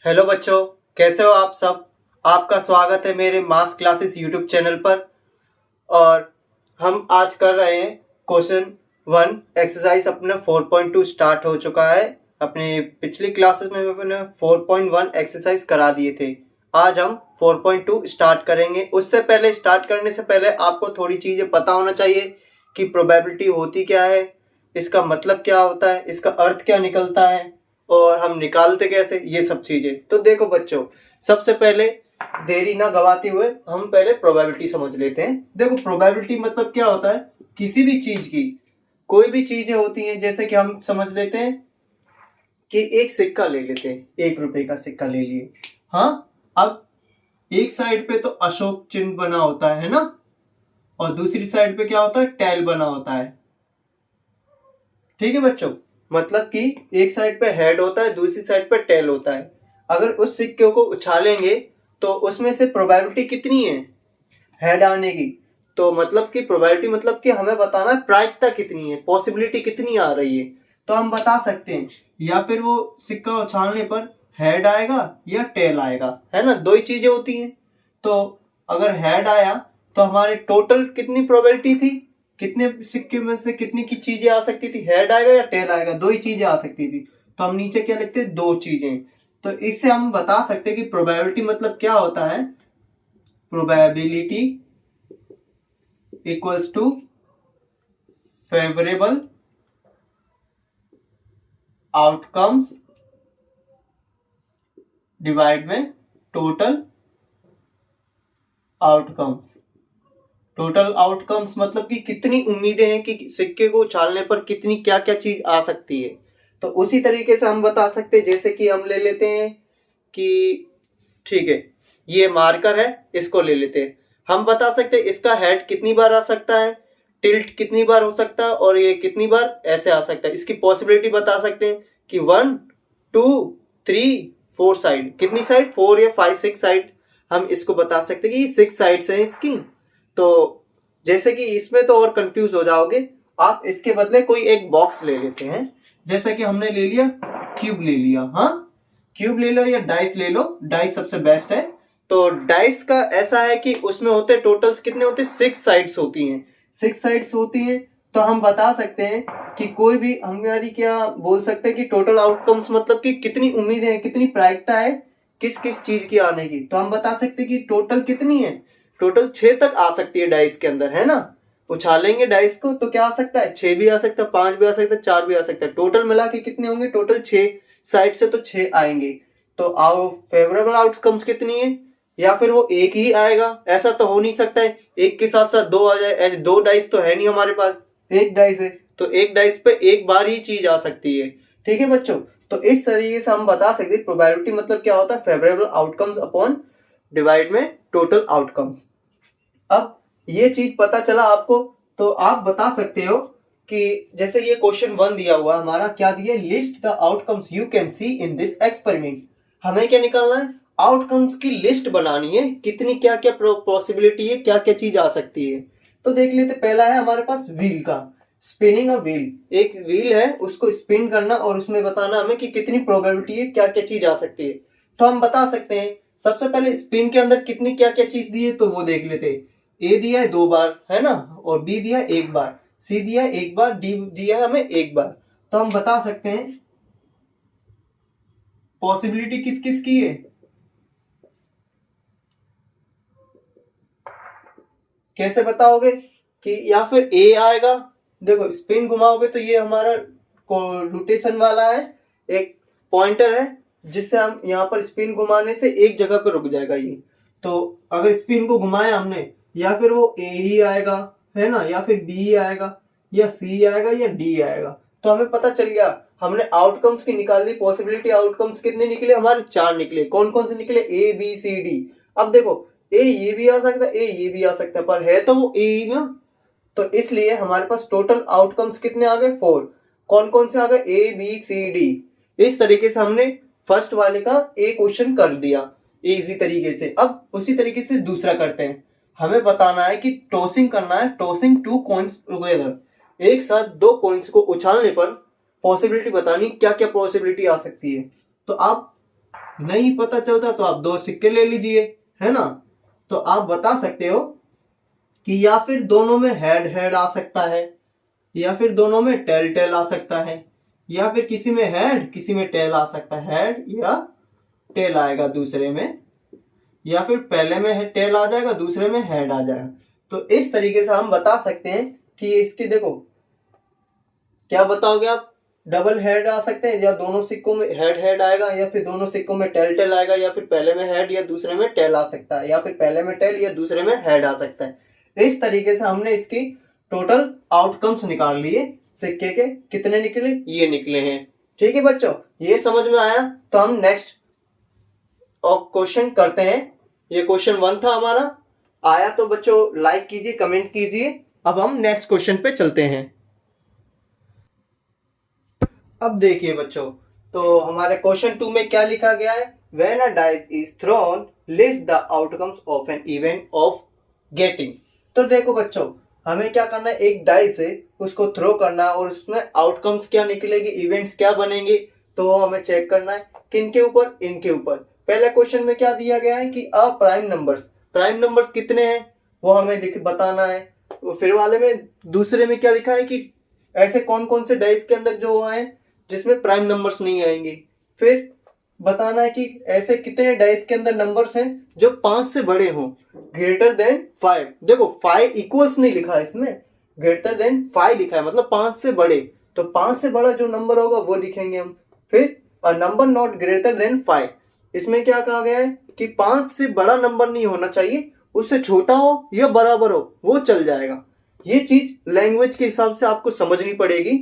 Hello बच्चों, कैसे हो आप सब। आपका स्वागत है मेरे मास क्लासेस यूट्यूब चैनल पर। और हम आज कर रहे हैं क्वेश्चन 1 एक्सरसाइज। अपना 4.2 स्टार्ट हो चुका है। अपने पिछली क्लासेस में अपने 4.1 एक्सरसाइज करा दिए थे। आज हम 4.2 स्टार्ट करेंगे। उससे पहले, स्टार्ट करने से पहले आपको थोड़ी चीज़ें पता होना चाहिए कि प्रोबेबिलिटी होती क्या है, इसका मतलब क्या होता है, इसका अर्थ क्या निकलता है और हम निकालते कैसे, ये सब चीजें। तो देखो बच्चों, सबसे पहले देरी ना गवाते हुए हम पहले प्रोबेबिलिटी समझ लेते हैं। देखो, प्रोबेबिलिटी मतलब क्या होता है, किसी भी चीज की, कोई भी चीजें होती हैं। जैसे कि हम समझ लेते हैं कि एक सिक्का ले लेते हैं, 1 रुपए का सिक्का ले लिए। हाँ, अब एक साइड पे तो अशोक चिन्ह बना होता है ना, और दूसरी साइड पे क्या होता है, टैल बना होता है। ठीक है बच्चों, मतलब कि एक साइड पे हेड होता है, दूसरी साइड पे टेल होता है। अगर उस सिक्के को उछालेंगे तो उसमें से प्रोबेबिलिटी कितनी है हेड आने की। तो मतलब कि प्रोबेबिलिटी मतलब कि हमें बताना है प्रायिकता कितनी है, पॉसिबिलिटी कितनी आ रही है। तो हम बता सकते हैं, या फिर वो सिक्का उछालने पर हेड आएगा या टेल आएगा, है ना, दो ही चीजें होती हैं। तो अगर हेड आया तो हमारे टोटल कितनी प्रोबेबिलिटी थी, कितने सिक्के में से कितनी की चीजें आ सकती थी, हेड आएगा या टेल आएगा, दो ही चीजें आ सकती थी। तो हम नीचे क्या लिखते हैं, दो चीजें। तो इससे हम बता सकते हैं कि प्रोबेबिलिटी मतलब क्या होता है, probability equals to favourable outcomes divide में टोटल आउटकम्स। टोटल आउटकम्स मतलब कि कितनी उम्मीदें हैं कि सिक्के को उछालने पर कितनी क्या क्या चीज आ सकती है। तो उसी तरीके से हम बता सकते हैं, जैसे कि हम ले लेते हैं कि ठीक है, ये मार्कर है, इसको ले लेते हैं। हम बता सकते हैं इसका हेड कितनी बार आ सकता है, टिल्ट कितनी बार हो सकता है, और ये कितनी बार ऐसे आ सकता है। इसकी पॉसिबिलिटी बता सकते हैं कि 1 2 3 4 साइड, कितनी साइड, 4 या 5 6 साइड। हम इसको बता सकते हैं कि 6 साइड्स हैं इसकी। तो जैसे कि इसमें तो और कंफ्यूज हो जाओगे, आप इसके बदले कोई एक बॉक्स ले लेते हैं। जैसे कि हमने ले लिया क्यूब ले लिया, हाँ, क्यूब ले लो या डाइस ले लो, डाइस सबसे बेस्ट है। तो डाइस का ऐसा है कि उसमें होते टोटल्स कितने होते, 6 साइड्स होती हैं। 6 साइड्स होती हैं। तो हम बता सकते हैं कि कोई भी, हमारी क्या बोल सकते हैं कि टोटल आउटकम्स मतलब कि कितनी उम्मीदें हैं, कितनी प्रायिकता है किस किस चीज की आने की। तो हम बता सकते हैं कि टोटल कितनी है, टोटल 6 तक आ सकती है डाइस के अंदर, है ना। उछालेंगे डाइस को तो क्या आ सकता है, 6 भी आ सकता है, 5 भी आ सकता है, 4 भी आ सकता है। टोटल मिला के कितने होंगे, टोटल 6 साइड से तो 6 आएंगे। तो फेवरेबल आउटकम्स कितनी है, या फिर वो एक ही आएगा, ऐसा तो हो नहीं सकता है एक के साथ साथ दो आ जाए। ऐसे दो डाइस तो है नहीं हमारे पास, एक डाइस है, तो एक डाइस पे एक बार ही चीज आ सकती है। ठीक है बच्चों, तो इस तरीके से हम बता सकते हैं प्रोबेबिलिटी मतलब क्या होता है, फेवरेबल आउटकम्स अपॉन डिवाइड में टोटल आउटकम्स। अब ये चीज पता चला आपको, तो आप बता सकते हो कि जैसे ये क्वेश्चन 1 दिया हुआ हमारा, क्या दिया, list the outcomes you can see in this experiment. हमें क्या निकालना है, आउटकम्स की लिस्ट बनानी है, कितनी क्या क्या पॉसिबिलिटी है, क्या क्या चीज आ सकती है। तो देख लेते, पहला है हमारे पास व्हील का, स्पिनिंग अ व्हील। एक व्हील है, उसको स्पिन करना और उसमें बताना हमें कि कितनी प्रोबेबिलिटी है, क्या क्या चीज आ सकती है। तो हम बता सकते हैं, सबसे पहले स्पिन के अंदर कितनी क्या क्या चीज दी है, तो वो देख लेते हैं। ए दिया है 2 बार, है ना, और बी दिया है 1 बार, सी दिया है 1 बार, डी दिया है हमें 1 बार। तो हम बता सकते हैं पॉसिबिलिटी किस किस की है, कैसे बताओगे कि, या फिर ए आएगा। देखो, स्पिन घुमाओगे तो ये हमारा रोटेशन वाला है, एक पॉइंटर है जिससे हम यहाँ पर स्पिन घुमाने से एक जगह पर रुक जाएगा ये। तो अगर स्पिन को घुमाया हमने, या फिर वो ए ही आएगा, है ना, या फिर बी आएगा, या सी आएगा, या डी आएगा। तो हमें पता चल गया, हमने आउटकम्स की निकाल दी पॉसिबिलिटी। आउटकम्स कितने निकले हमारे, 4 निकले। कौन कौन से निकले, ए बी सी डी। अब देखो, ए ये भी आ सकता है, ए ये भी आ सकता है, पर है तो वो ए ही ना। तो इसलिए हमारे पास टोटल आउटकम्स कितने आ गए, 4। कौन कौन से आ गए, ए बी सी डी। इस तरीके से हमने फर्स्ट वाले का ए क्वेश्चन कर दिया इजी तरीके से। अब उसी तरीके से दूसरा करते हैं। हमें बताना है कि टॉसिंग करना है, टॉसिंग 2 कॉइंस टुगेदर, एक साथ 2 कॉइंस को उछालने पर पॉसिबिलिटी बतानी, क्या क्या पॉसिबिलिटी आ सकती है। तो आप नहीं पता चलता तो आप 2 सिक्के ले लीजिए, है ना। तो आप बता सकते हो कि या फिर दोनों में हेड हेड आ सकता है, या फिर दोनों में टेल टेल आ सकता है, या फिर किसी में हेड किसी में टेल आ सकता है, हेड या टेल आएगा दूसरे में, या फिर पहले में टेल आ जाएगा दूसरे में हेड आ जाएगा। तो इस तरीके से हम बता सकते हैं कि इसकी देखो क्या बताओगे आप, डबल हेड आ सकते हैं, या दोनों सिक्कों में हेड हेड आएगा, या फिर दोनों सिक्कों में टेल टेल आएगा, या फिर पहले में हेड या दूसरे में टेल आ सकता है, या फिर पहले में टेल या दूसरे में हेड आ सकता है। इस तरीके से हमने इसकी टोटल आउटकम्स निकाल लिए। सिक्के के कितने निकले, ये निकले हैं। ठीक है बच्चों, ये समझ में आया। तो हम नेक्स्ट क्वेश्चन करते हैं। ये क्वेश्चन 1 था हमारा। आया तो बच्चों लाइक कीजिए, कमेंट कीजिए। अब हम नेक्स्ट क्वेश्चन पे चलते हैं। अब देखिए बच्चों, तो हमारे क्वेश्चन 2 में क्या लिखा गया है, when a dice is throne list the outcomes of an event of getting. तो देखो बच्चों, हमें क्या करना है, एक डाइस है उसको थ्रो करना है और उसमें आउटकम्स क्या निकलेगी, इवेंट्स क्या बनेंगे, तो वो हमें चेक करना है। किनके ऊपर, इनके ऊपर। पहले क्वेश्चन में क्या दिया गया है कि a prime numbers, prime numbers कितने हैं वो हमें बताना है। फिर वाले में दूसरे में क्या लिखा है कि ऐसे कौन कौन से डाइस के अंदर जो है जिसमें प्राइम नंबर्स नहीं आएंगे। फिर बताना है कि ऐसे कितने डाइस के अंदर नंबर्स हैं जो 5 से बड़े हों, ग्रेटर देन 5। देखो 5 इक्वल्स नहीं लिखा है इसमें, ग्रेटर देन 5 लिखा है, मतलब 5 से बड़े। तो 5 से बड़ा जो नंबर होगा वो लिखेंगे हम। फिर a number not greater than 5, इसमें क्या कहा गया है कि 5 से बड़ा नंबर नहीं होना चाहिए, उससे छोटा हो या बराबर हो वो चल जाएगा। ये चीज लैंग्वेज के हिसाब से आपको समझनी पड़ेगी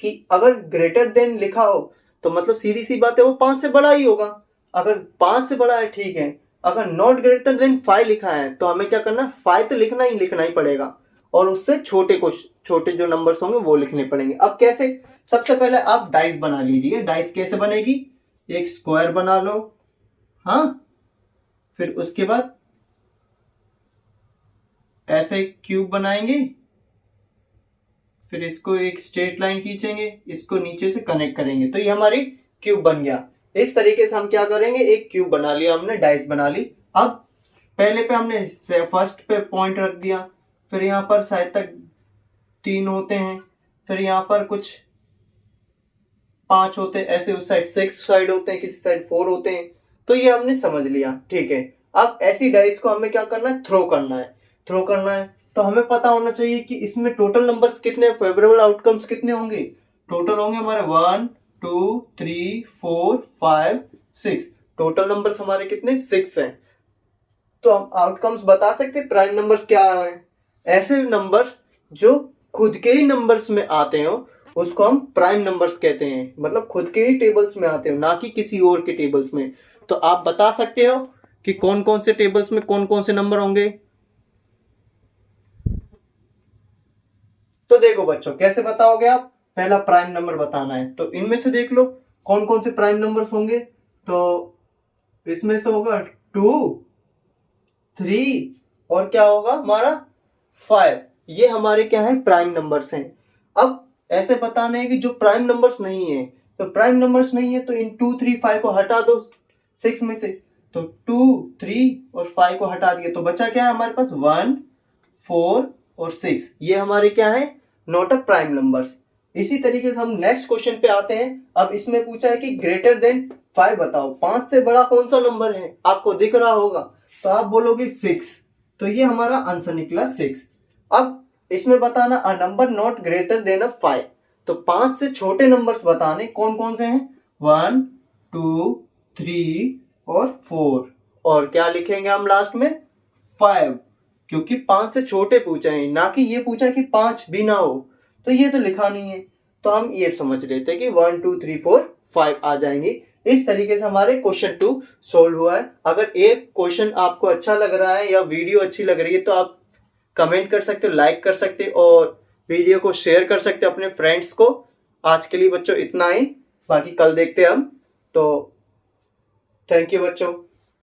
कि अगर ग्रेटर देन लिखा हो तो मतलब सीधी सी बात है वो 5 से बड़ा ही होगा। अगर 5 से बड़ा है ठीक है, अगर नॉट ग्रेटर देन 5 लिखा है तो हमें क्या करना है, 5 तो लिखना ही पड़ेगा और उससे छोटे जो नंबर्स होंगे वो लिखने पड़ेंगे। अब कैसे, सबसे पहले आप डाइस बना लीजिए। डाइस कैसे बनेगी, एक स्क्वायर बना लो, हाँ। फिर उसके बाद ऐसे क्यूब बनाएंगे, फिर इसको एक स्ट्रेट लाइन खींचेंगे, इसको नीचे से कनेक्ट करेंगे, तो ये हमारी क्यूब बन गया। इस तरीके से हम क्या करेंगे, एक क्यूब बना लिया हमने, डाइस बना ली। अब पहले पे हमने फर्स्ट पे पॉइंट रख दिया, फिर यहाँ पर शायद तक 3 होते हैं, फिर यहाँ पर कुछ 5 होते हैं, ऐसे उस साइड 6 साइड होते हैं, किसी साइड 4 होते हैं। तो ये हमने समझ लिया, ठीक है। अब ऐसी डाइस को हमें क्या करना है, थ्रो करना है। तो हमें पता होना चाहिए कि इसमें टोटल नंबर्स कितने, फेवरेबल आउटकम्स कितने होंगे। टोटल होंगे हमारे 1 2 3 4 5 6, टोटल नंबर्स हमारे कितने, 6 हैं। तो हम आउटकम्स बता सकते हैं प्राइम नंबर्स क्या हैं। ऐसे नंबर्स जो खुद के ही नंबर्स में आते हो उसको हम प्राइम नंबर्स कहते हैं, मतलब खुद के ही टेबल्स में आते हो, ना कि किसी और के टेबल्स में। तो आप बता सकते हो कि कौन कौन से टेबल्स में कौन कौन से नंबर होंगे। तो देखो बच्चों, कैसे बताओगे आप, पहला प्राइम नंबर बताना है, तो इनमें से देख लो कौन कौन से प्राइम नंबर्स होंगे। तो इसमें से होगा 2 3 और क्या होगा हमारा 5, ये हमारे क्या है, प्राइम नंबर्स हैं। अब ऐसे बताना है कि जो प्राइम नंबर्स नहीं है, तो प्राइम नंबर्स नहीं है तो इन 2 3 5 को हटा दो 6 में से। तो 2 3 और 5 को हटा दिए तो बचा क्या है हमारे पास, 1 4 और 6, ये हमारे क्या है, नॉट अ प्राइम नंबर्स। इसी तरीके से हम नेक्स्ट क्वेश्चन पे आते हैं। अब इसमें पूछा है कि ग्रेटर देन 5 बताओ, 5 से बड़ा कौन सा नंबर है, आपको दिख रहा होगा, तो आप बोलोगे 6, तो ये हमारा आंसर निकला 6। अब इसमें बताना a number not greater than 5, तो 5 से छोटे नंबर्स बताने कौन कौन से हैं, 1 2 3 और 4, और क्या लिखेंगे हम लास्ट में, 5, क्योंकि 5 से छोटे पूछे हैं, ना कि ये पूछा कि 5 भी ना हो, तो ये तो लिखा नहीं है। तो हम ये समझ लेते हैं कि 1 2 3 4 5 आ जाएंगे। इस तरीके से हमारे क्वेश्चन 2 सोल्व हुआ है। अगर एक क्वेश्चन आपको अच्छा लग रहा है या वीडियो अच्छी लग रही है तो आप कमेंट कर सकते हो, लाइक कर सकते हो और वीडियो को शेयर कर सकते हो अपने फ्रेंड्स को। आज के लिए बच्चों इतना ही, बाकी कल देखते हैं हम। तो थैंक यू बच्चों।